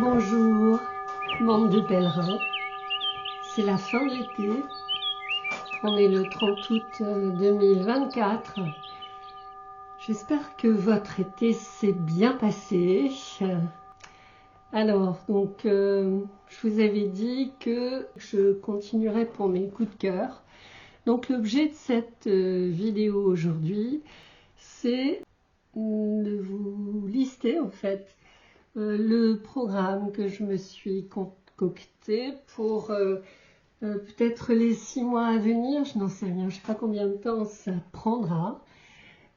Bonjour, bande de pèlerins. C'est la fin de l'été. On est le 30 août 2024. J'espère que votre été s'est bien passé. Alors, je vous avais dit que je continuerai pour mes coups de cœur. Donc, l'objet de cette vidéo aujourd'hui, c'est de vous lister en fait le programme que je me suis concocté pour peut-être les 6 mois à venir. Je n'en sais rien, je ne sais pas combien de temps ça prendra.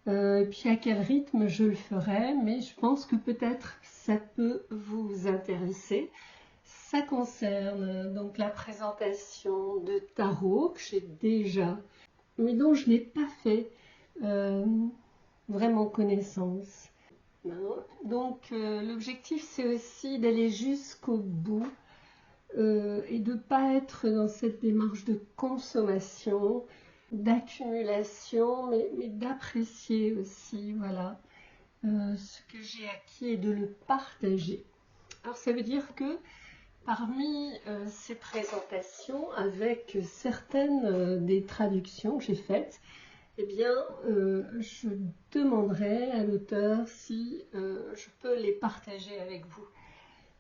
Et puis à quel rythme je le ferai, mais je pense que peut-être ça peut vous intéresser. Ça concerne donc la présentation de tarot que j'ai déjà, mais dont je n'ai pas fait vraiment connaissance. Donc l'objectif c'est aussi d'aller jusqu'au bout et de ne pas être dans cette démarche de consommation, d'accumulation, mais d'apprécier aussi, voilà, ce que j'ai acquis et de le partager. Alors ça veut dire que parmi ces présentations, avec certaines des traductions que j'ai faites, eh bien, je demanderai à l'auteur si je peux les partager avec vous.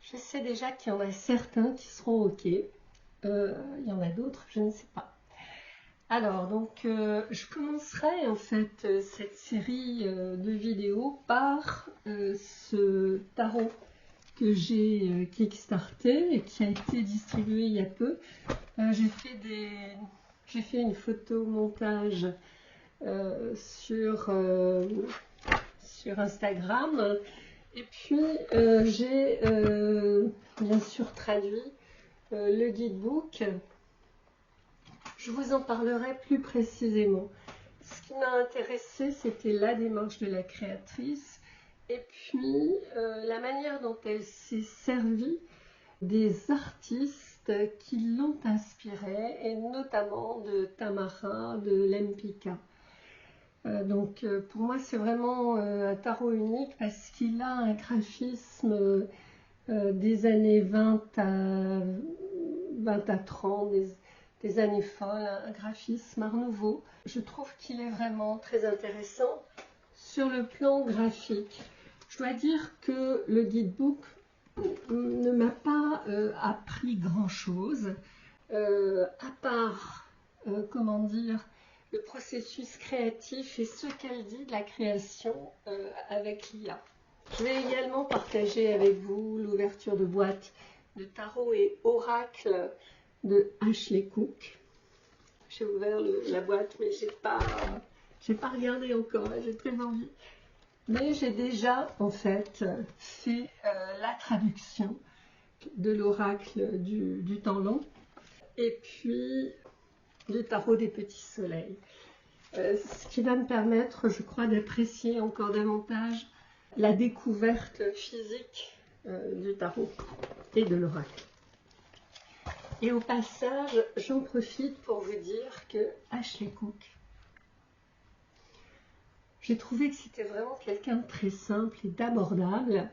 Je sais déjà qu'il y en a certains qui seront OK. Il y en a d'autres, je ne sais pas. Alors, je commencerai en fait cette série de vidéos par ce tarot que j'ai kickstarté et qui a été distribué il y a peu. J'ai fait une photo montage sur Instagram, et puis j'ai bien sûr traduit le guidebook. Je vous en parlerai plus précisément. Ce qui m'a intéressé, c'était la démarche de la créatrice et puis la manière dont elle s'est servie des artistes qui l'ont inspirée, et notamment de Tamara de Lempicka. Pour moi c'est vraiment un tarot unique parce qu'il a un graphisme des années 20 à 30, des années folles, un graphisme art nouveau. Je trouve qu'il est vraiment très intéressant sur le plan graphique. Je dois dire que le guidebook ne m'a pas appris grand chose à part le processus créatif et ce qu'elle dit de la création avec l'IA. Je vais également partager avec vous l'ouverture de boîte de tarot et oracle de Ashley Cook. J'ai ouvert la boîte, mais j'ai pas regardé encore, j'ai très envie. Mais j'ai déjà en fait fait la traduction de l'oracle du temps long et puis du tarot des petits soleils. Ce qui va me permettre, je crois, d'apprécier encore davantage la découverte physique du tarot et de l'oracle. Et au passage, j'en profite pour vous dire que Ashley Cook, j'ai trouvé que c'était vraiment quelqu'un de très simple et d'abordable,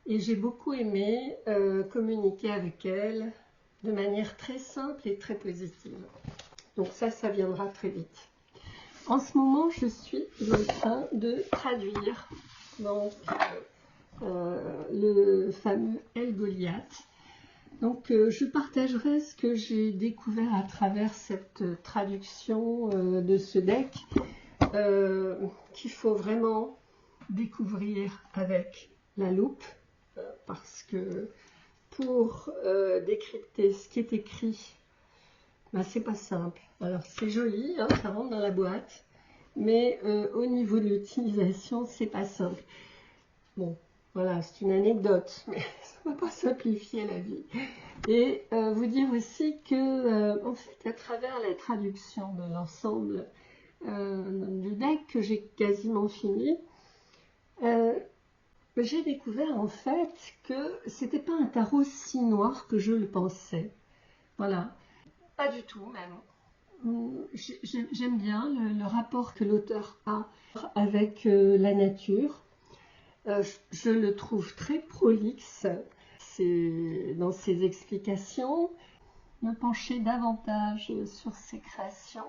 et j'ai beaucoup aimé communiquer avec elle de manière très simple et très positive. Donc ça viendra très vite. En ce moment, je suis en train de traduire le fameux El Goliath. Je partagerai ce que j'ai découvert à travers cette traduction de ce deck qu'il faut vraiment découvrir avec la loupe parce que pour décrypter ce qui est écrit, c'est pas simple. Alors c'est joli, hein, ça rentre dans la boîte, mais au niveau de l'utilisation, c'est pas simple. Bon, voilà, c'est une anecdote, mais ça ne va pas simplifier la vie. Et vous dire aussi que, en fait, à travers la traduction de l'ensemble du deck que j'ai quasiment fini, j'ai découvert en fait que c'était pas un tarot si noir que je le pensais. Voilà, pas du tout même. J'aime bien le rapport que l'auteur a avec la nature. Je le trouve très prolixe. ses explications, me pencher davantage sur ses créations,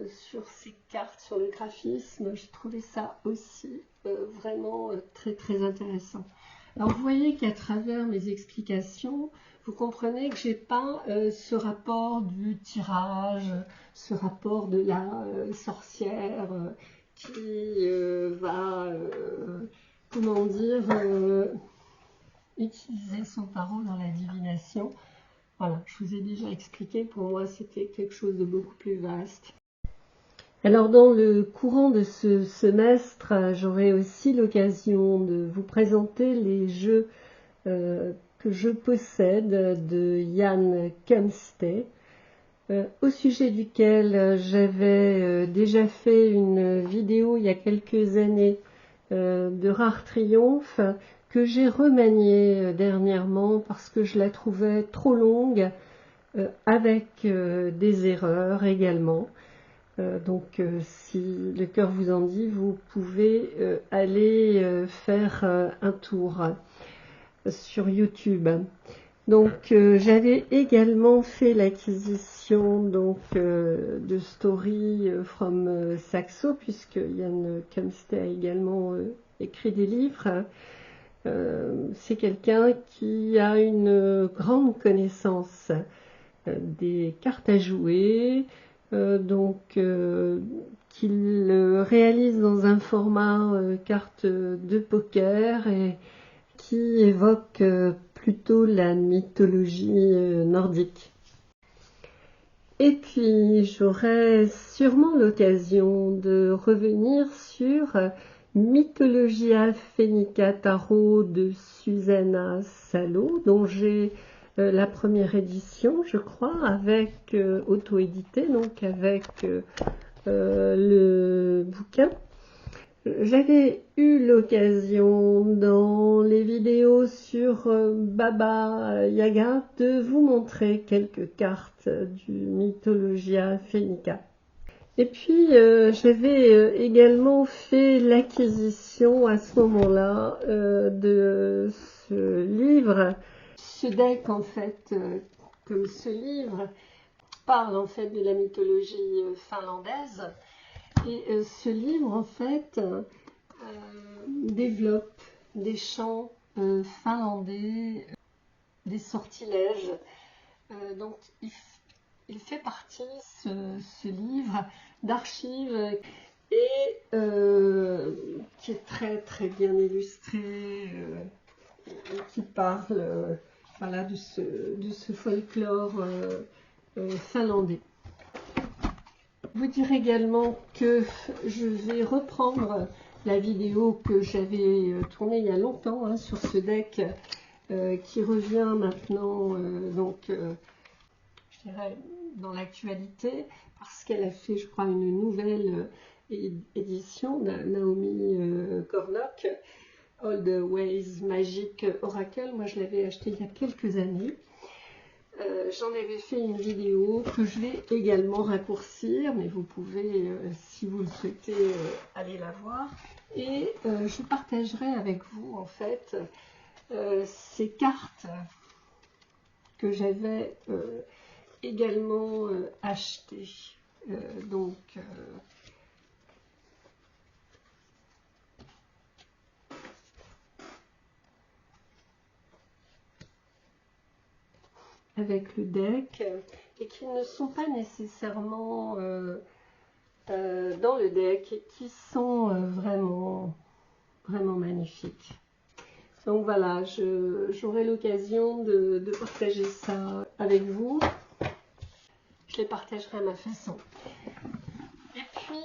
sur ses cartes, sur le graphisme. J'ai trouvé ça aussi vraiment très très intéressant. Alors vous voyez qu'à travers mes explications, vous comprenez que j'ai pas ce rapport du tirage, ce rapport de la sorcière qui va, comment dire, utiliser son tarot dans la divination. Voilà, je vous ai déjà expliqué, pour moi c'était quelque chose de beaucoup plus vaste. Alors dans le courant de ce semestre, j'aurai aussi l'occasion de vous présenter les jeux que je possède de Jan Kamsté, au sujet duquel j'avais déjà fait une vidéo il y a quelques années de Rare Triomphe, que j'ai remaniée dernièrement parce que je la trouvais trop longue, avec des erreurs également. Donc si le cœur vous en dit, vous pouvez aller faire un tour sur YouTube. Donc j'avais également fait l'acquisition de Story from Saxo, puisque Jan Kamsté a également écrit des livres. C'est quelqu'un qui a une grande connaissance des cartes à jouer, qu'il réalise dans un format carte de poker et qui évoque plutôt la mythologie nordique. Et puis j'aurai sûrement l'occasion de revenir sur Mythologia Phoenica Tarot de Susanna Salo, dont j'ai la première édition, je crois, avec auto-édité, donc avec le bouquin. J'avais eu l'occasion dans les vidéos sur Baba Yaga de vous montrer quelques cartes du Mythologia Phoenica. Et puis j'avais également fait l'acquisition à ce moment-là de ce livre. Ce deck en fait, comme ce livre, parle en fait de la mythologie finlandaise. Et ce livre, en fait, développe des chants finlandais, des sortilèges. Donc, il fait partie, ce livre, d'archives et qui est très très bien illustré, et qui parle voilà, de ce folklore finlandais. Vous dire également que je vais reprendre la vidéo que j'avais tournée il y a longtemps sur ce deck qui revient maintenant je dirais dans l'actualité parce qu'elle a fait, je crois, une nouvelle édition de Naomi Kornock, Old Ways Magic Oracle. Moi je l'avais acheté il y a quelques années. J'en avais fait une vidéo que je vais également raccourcir, mais vous pouvez, si vous le souhaitez, aller la voir. Et je partagerai avec vous, en fait, ces cartes que j'avais également achetées. Avec le deck, et qui ne sont pas nécessairement dans le deck et qui sont vraiment magnifiques. Donc voilà, j'aurai l'occasion de partager ça avec vous. Je les partagerai à ma façon. Et puis,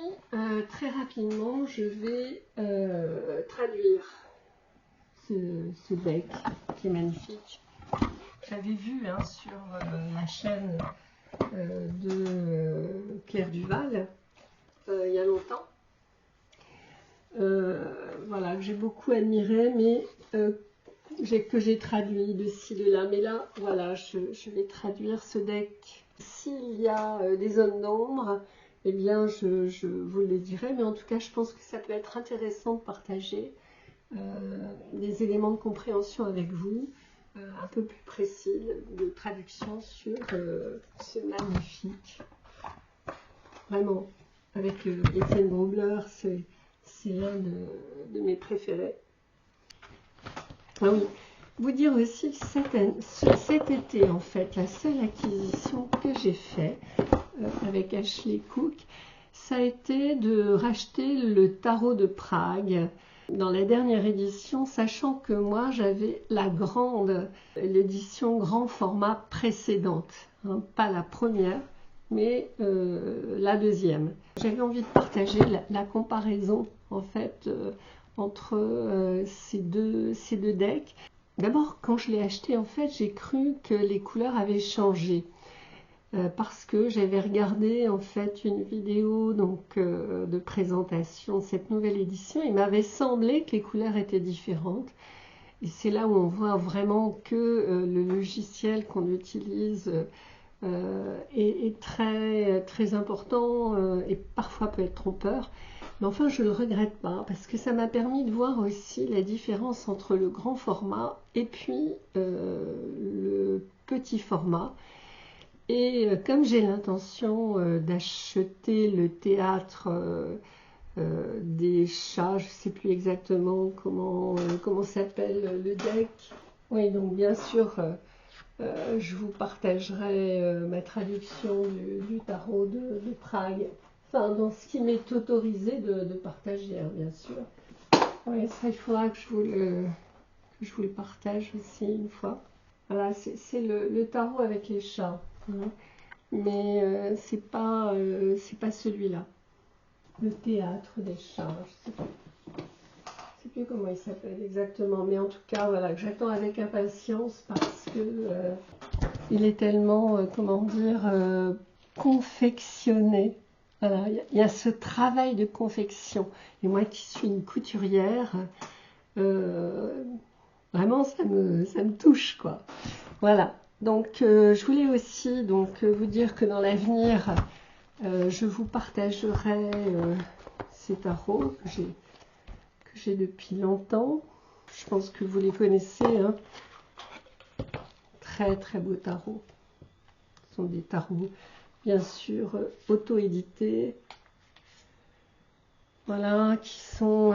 très rapidement, je vais traduire ce deck qui est magnifique. J'avais vu sur la chaîne de Claire Duval il y a longtemps. Voilà, que j'ai beaucoup admiré, mais que j'ai traduit de ci, de là. Mais là, voilà, je vais traduire ce deck. S'il y a des zones d'ombre, eh bien, je vous le dirai. Mais en tout cas, je pense que ça peut être intéressant de partager des éléments de compréhension avec vous. un peu plus précis de traduction sur ce magnifique. Vraiment, avec Étienne Grobler, c'est l'un de mes préférés. Ah oui, vous dire aussi que cet été, en fait, la seule acquisition que j'ai faite avec Ashley Cook, ça a été de racheter le tarot de Prague dans la dernière édition, sachant que moi j'avais l'édition grand format précédente, hein, pas la première, mais la deuxième. J'avais envie de partager la comparaison en fait entre ces deux decks. D'abord, quand je l'ai acheté, en fait, j'ai cru que les couleurs avaient changé. Parce que j'avais regardé en fait une vidéo de présentation de cette nouvelle édition. Il m'avait semblé que les couleurs étaient différentes. Et c'est là où on voit vraiment que le logiciel qu'on utilise est très, très important et parfois peut être trompeur. Mais enfin, je ne le regrette pas parce que ça m'a permis de voir aussi la différence entre le grand format et puis le petit format. Et comme j'ai l'intention d'acheter le théâtre des chats, je ne sais plus exactement comment s'appelle le deck. Oui, donc bien sûr, je vous partagerai ma traduction du tarot de Prague. Enfin, dans ce qui m'est autorisé de partager, hein, bien sûr. Oui, ça, il faudra que je vous le partage aussi une fois. Voilà, c'est le tarot avec les chats. Hein. Mais c'est pas celui-là. Le théâtre des chats, je sais plus comment il s'appelle exactement, mais en tout cas voilà, que j'attends avec impatience parce que il est tellement comment dire confectionné. Voilà, il y a ce travail de confection. Et moi qui suis une couturière, vraiment ça me touche quoi. Voilà. Donc, je voulais aussi vous dire que dans l'avenir, je vous partagerai ces tarots que j'ai depuis longtemps. Je pense que vous les connaissez. Hein. Très, très beaux tarots. Ce sont des tarots, bien sûr, auto-édités. Voilà, qui sont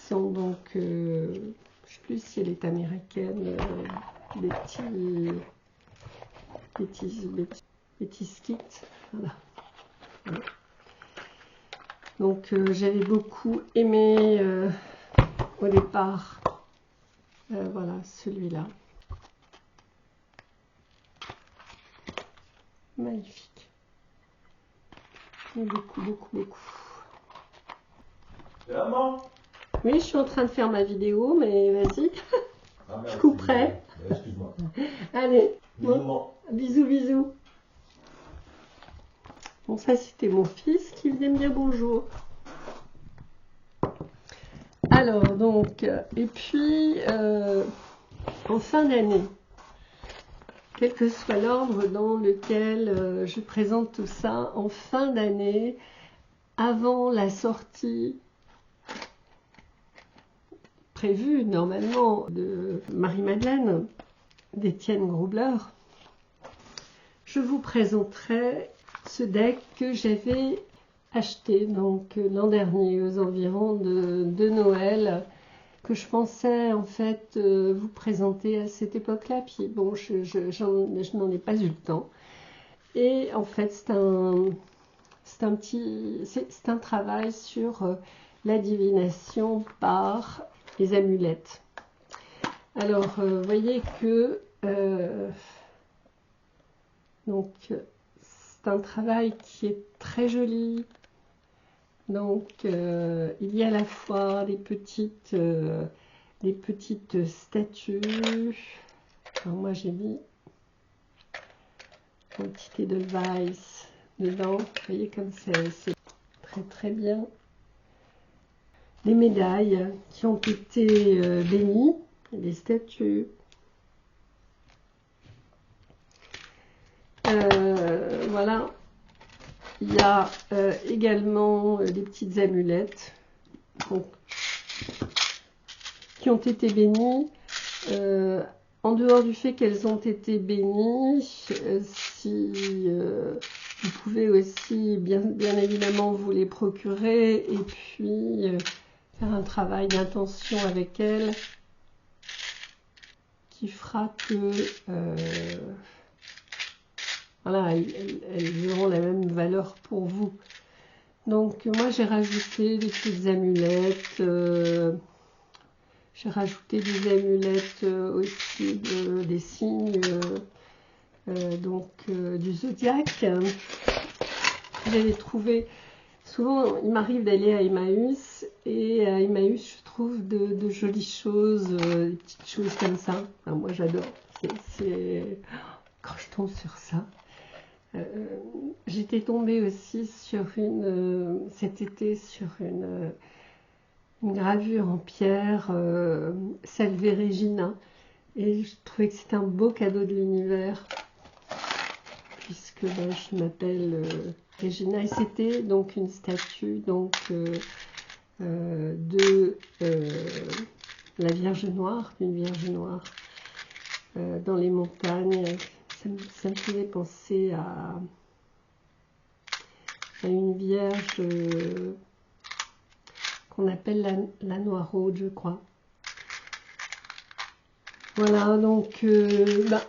donc... je sais plus si elle est américaine, Betty Kit. Voilà. Voilà. Donc j'avais beaucoup aimé au départ, voilà, celui-là. Magnifique. Et beaucoup, beaucoup, beaucoup. Maman ? Oui, je suis en train de faire ma vidéo, mais vas-y. Je couperai. Excuse-moi. Allez. Bon, Bisous, bisous. Bon, ça, c'était mon fils qui venait me dire bonjour. Alors, donc, et puis, en fin d'année, quel que soit l'ordre dans lequel je présente tout ça, en fin d'année, avant la sortie prévue normalement de Marie-Madeleine, d'Étienne Grobler, je vous présenterai ce deck que j'avais acheté l'an dernier aux environs de Noël, que je pensais en fait vous présenter à cette époque-là, puis bon, je n'en ai pas eu le temps. Et en fait, c'est un travail sur la divination par les amulettes. Alors, vous voyez que donc c'est un travail qui est très joli. Donc, il y a à la fois des petites statues. Alors, moi, j'ai mis un petit Edelweiss dedans. Vous voyez comme c'est très très bien. Des médailles qui ont été bénies, des statues. Voilà. Il y a également des petites amulettes donc, qui ont été bénies. En dehors du fait qu'elles ont été bénies, si vous pouvez aussi bien évidemment vous les procurer et puis faire un travail d'intention avec elles qui fera que voilà, elles auront la même valeur pour vous. Donc moi j'ai rajouté des petites amulettes, j'ai rajouté des amulettes aussi des signes du zodiaque. J'avais trouvé, souvent il m'arrive d'aller à Emmaüs et à Emmaüs je trouve de jolies choses, des petites choses comme ça. Enfin, moi j'adore, quand je tombe sur ça. J'étais tombée aussi sur cet été sur une gravure en pierre, Salve Regina, et je trouvais que c'était un beau cadeau de l'univers, puisque je m'appelle Regina, et c'était donc une statue de la Vierge Noire, d'une Vierge Noire, dans les montagnes. Ça me faisait penser à une vierge qu'on appelle la Noiraude, je crois. Voilà, donc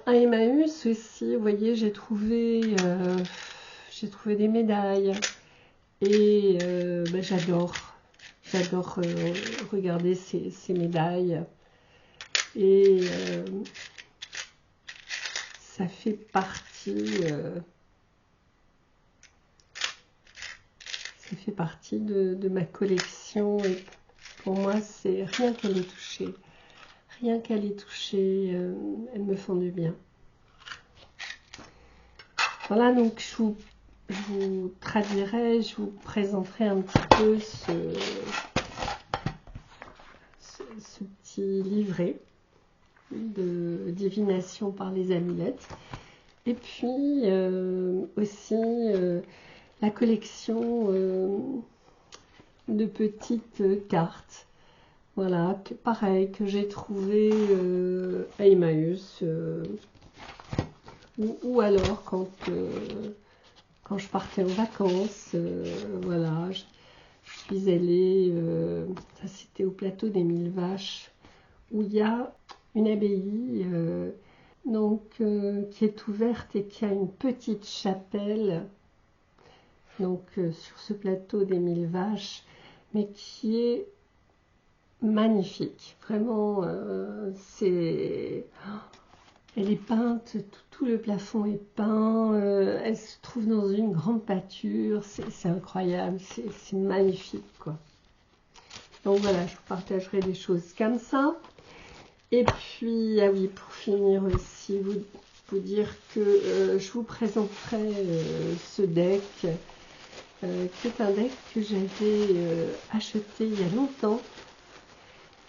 à Emmaüs aussi, vous voyez, j'ai trouvé des médailles et j'adore regarder ces médailles et ça fait partie de ma collection et pour moi c'est rien qu'à les toucher. Rien qu'à les toucher, elles me font du bien. Voilà, donc je vous traduirai, je vous présenterai un petit peu ce petit livret de divination par les amulettes. Et puis aussi la collection de petites cartes. Voilà, pareil, que j'ai trouvé à Emmaüs, ou alors quand je partais en vacances, voilà, je suis allée, ça c'était au plateau des Mille Vaches, où il y a une abbaye qui est ouverte et qui a une petite chapelle, sur ce plateau des Mille Vaches, mais qui est magnifique, vraiment, elle est peinte, tout le plafond est peint, elle se trouve dans une grande pâture, c'est incroyable, c'est magnifique, quoi. Donc voilà, je vous partagerai des choses comme ça. Et puis, ah oui, pour finir aussi, vous dire que je vous présenterai ce deck, qui est un deck que j'avais acheté il y a longtemps,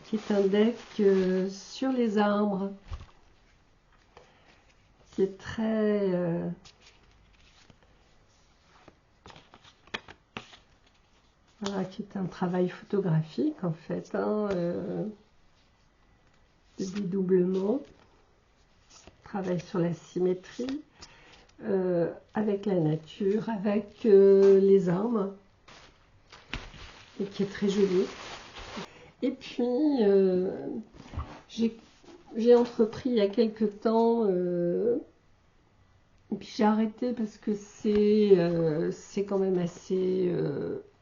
qui est un deck sur les arbres, qui est très voilà, qui est un travail photographique en fait, de dédoublement, travail sur la symétrie, avec la nature, avec les arbres, et qui est très joli. Et puis, j'ai entrepris il y a quelque temps, et puis j'ai arrêté parce que c'est quand même assez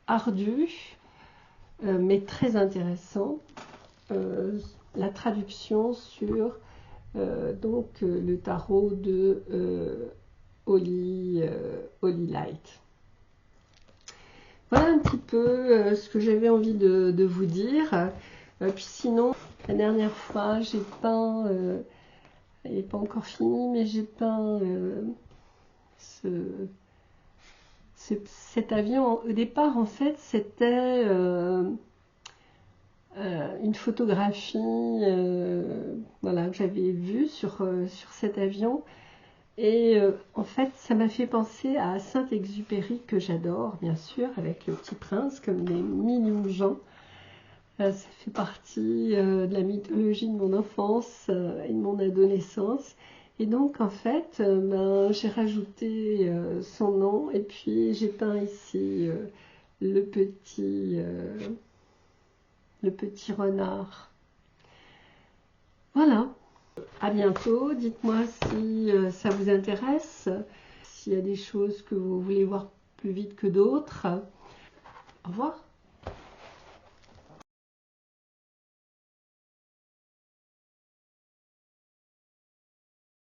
ardu, mais très intéressant, la traduction sur le tarot de Holy Light. Voilà un petit peu ce que j'avais envie de vous dire. Puis sinon, la dernière fois, j'ai peint, elle n'est pas encore finie, mais j'ai peint cet avion. Au départ, en fait, c'était une photographie voilà, que j'avais vue sur cet avion. Et en fait, ça m'a fait penser à Saint-Exupéry, que j'adore, bien sûr, avec le Petit Prince, comme des millions de gens. Ça fait partie de la mythologie de mon enfance et de mon adolescence. Et donc, en fait, j'ai rajouté son nom et puis j'ai peint ici le petit renard. Voilà. À bientôt. Dites-moi si ça vous intéresse, s'il y a des choses que vous voulez voir plus vite que d'autres. Au revoir.